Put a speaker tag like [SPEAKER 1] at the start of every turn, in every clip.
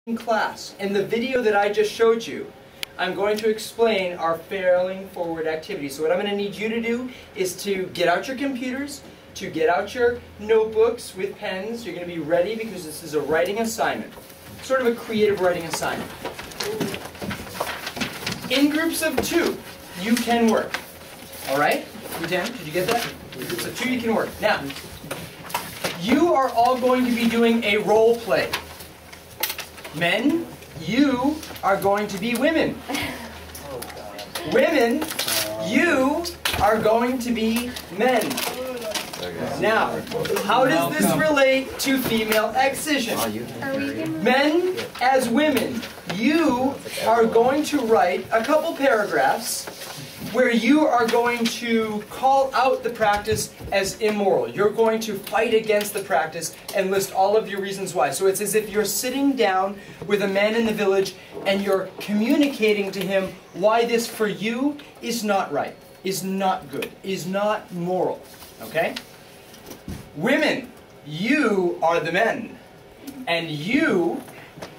[SPEAKER 1] In class, in the video that I just showed you, I'm going to explain our failing forward activity. So what I'm going to need you to do is to get out your computers, to get out your notebooks with pens. You're going to be ready because this is a writing assignment, sort of a creative writing assignment. In groups of 2, you can work. All right? Dan, did you get that? In groups of 2, you can work. Now, you are all going to be doing a role play. Men, you are going to be women. Women, you are going to be men. Now, how does this relate to female excision? Men as women, you are going to write a couple paragraphs where you are going to call out the practice as immoral. You're going to fight against the practice and list all of your reasons why. So it's as if you're sitting down with a man in the village and you're communicating to him why this for you is not right, is not good, is not moral. Okay? Women, you are the men. And you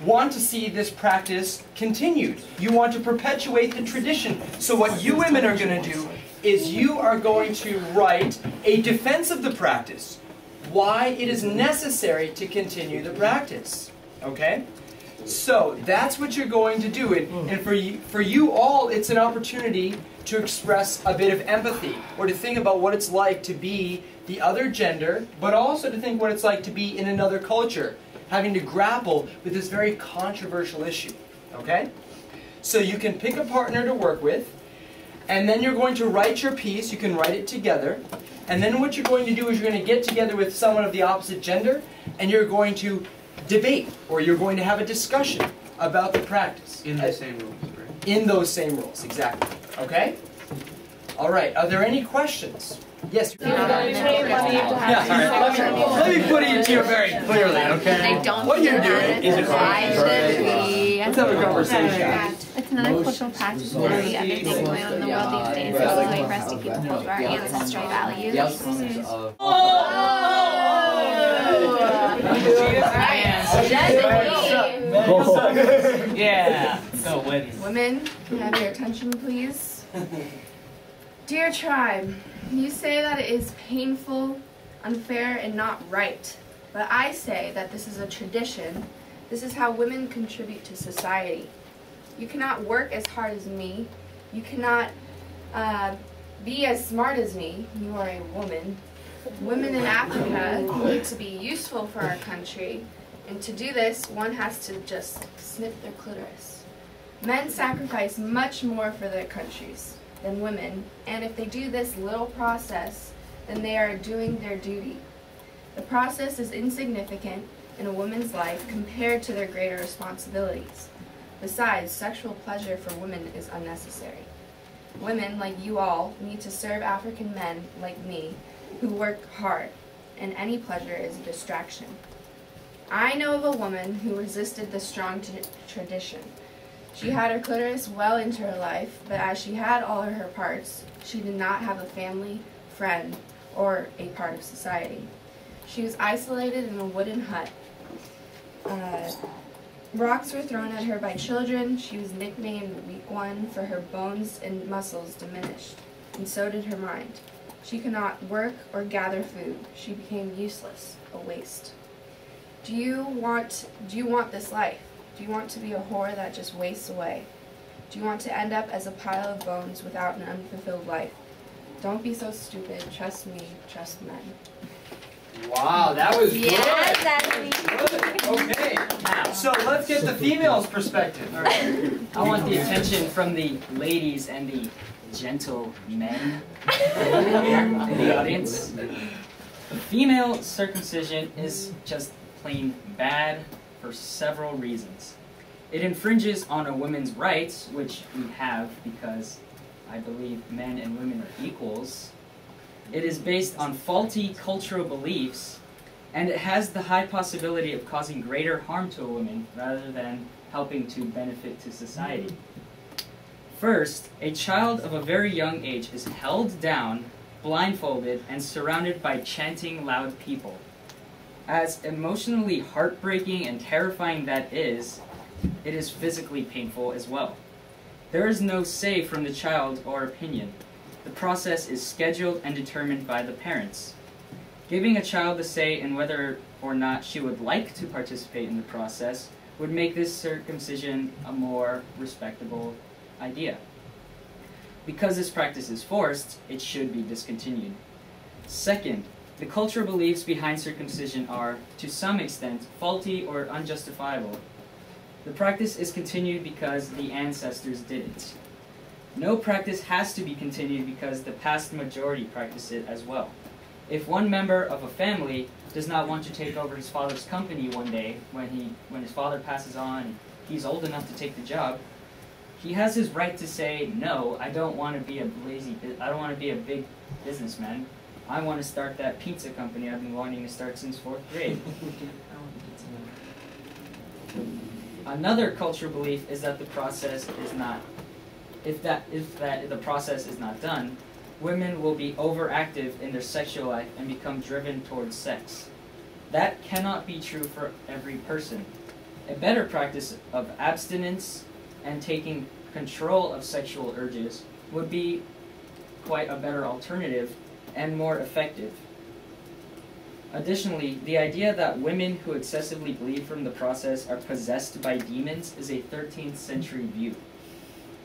[SPEAKER 1] want to see this practice continued. You want to perpetuate the tradition. So what you women are going to do is you are going to write a defense of the practice. Why it is necessary to continue the practice. Okay? So that's what you're going to do. And for you all, it's an opportunity to express a bit of empathy or to think about what it's like to be the other gender, but also to think what it's like to be in another culture, having to grapple with this very controversial issue. Okay? So you can pick a partner to work with, and then you're going to write your piece. You can write it together. And then what you're going to do is you're going to get together with someone of the opposite gender, and you're going to debate, or you're going to have a discussion about the practice.
[SPEAKER 2] In the same rules, right?
[SPEAKER 1] In those same rules, exactly. Okay? All right. Are there any questions? Yes. Let me put it to you very clearly, okay? What you're doing is let's have a conversation.
[SPEAKER 3] It's another cultural practice that we undertake going on in the world these days. It's a way for us to keep hold of our ancestral values.
[SPEAKER 4] Yeah. Go women.
[SPEAKER 5] Women, can I have your attention, please? Dear tribe, you say that it is painful, unfair, and not right. But I say that this is a tradition. This is how women contribute to society. You cannot work as hard as me. You cannot be as smart as me. You are a woman. Women in Africa need to be useful for our country. And to do this, one has to just snip their clitoris. Men sacrifice much more for their countries than women, and if they do this little process, then they are doing their duty. The process is insignificant in a woman's life compared to their greater responsibilities. Besides, sexual pleasure for women is unnecessary. Women, like you all, need to serve African men, like me, who work hard, and any pleasure is a distraction. I know of a woman who resisted the strong tradition. She had her clitoris well into her life, but as she had all of her parts, she did not have a family, friend, or a part of society. She was isolated in a wooden hut. Rocks were thrown at her by children. She was nicknamed the weak one, for her bones and muscles diminished, and so did her mind. She could not work or gather food. She became useless, a waste. Do you want this life? Do you want to be a whore that just wastes away? Do you want to end up as a pile of bones without an unfulfilled life? Don't be so stupid. Trust me. Trust men.
[SPEAKER 1] Wow, that was good.
[SPEAKER 3] Yes, that's
[SPEAKER 1] Good. Okay. So let's get the female's perspective.
[SPEAKER 4] All right. I want the attention from the ladies and the gentle men in the audience. Female circumcision is just plain bad for several reasons. It infringes on a woman's rights, which we have because I believe men and women are equals. It is based on faulty cultural beliefs, and it has the high possibility of causing greater harm to a woman rather than helping to benefit to society. First, a child of a very young age is held down, blindfolded, and surrounded by chanting loud people. As emotionally heartbreaking and terrifying that is, it is physically painful as well. There is no say from the child or opinion. The process is scheduled and determined by the parents. Giving a child a say in whether or not she would like to participate in the process would make this circumcision a more respectable idea. Because this practice is forced, it should be discontinued. Second, the cultural beliefs behind circumcision are, to some extent, faulty or unjustifiable. The practice is continued because the ancestors did it. No practice has to be continued because the past majority practiced it as well. If one member of a family does not want to take over his father's company one day when his father passes on and he's old enough to take the job, he has his right to say, no, I don't want to be I don't want to be a big businessman. I want to start that pizza company I've been wanting to start since 4th grade. Another cultural belief is that the process is not, if the process is not done, women will be overactive in their sexual life and become driven towards sex. That cannot be true for every person. A better practice of abstinence and taking control of sexual urges would be quite a better alternative and more effective. Additionally, the idea that women who excessively bleed from the process are possessed by demons is a 13th century view.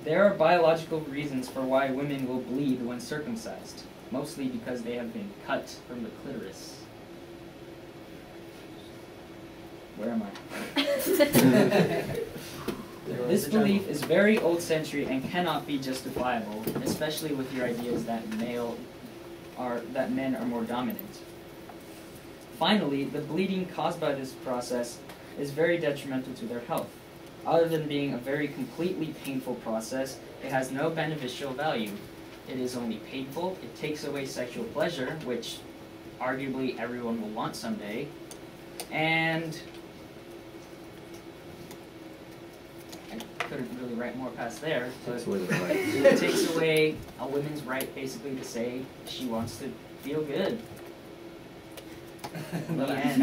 [SPEAKER 4] There are biological reasons for why women will bleed when circumcised, mostly because they have been cut from the clitoris. Where am I? This belief is very old century and cannot be justifiable, especially with your ideas that men are more dominant. Finally, the bleeding caused by this process is very detrimental to their health. Other than being a very completely painful process, it has no beneficial value. It is only painful, it takes away sexual pleasure, which arguably everyone will want someday, and I couldn't really write more past there, but it takes away a woman's right basically to say she wants to feel good. The end.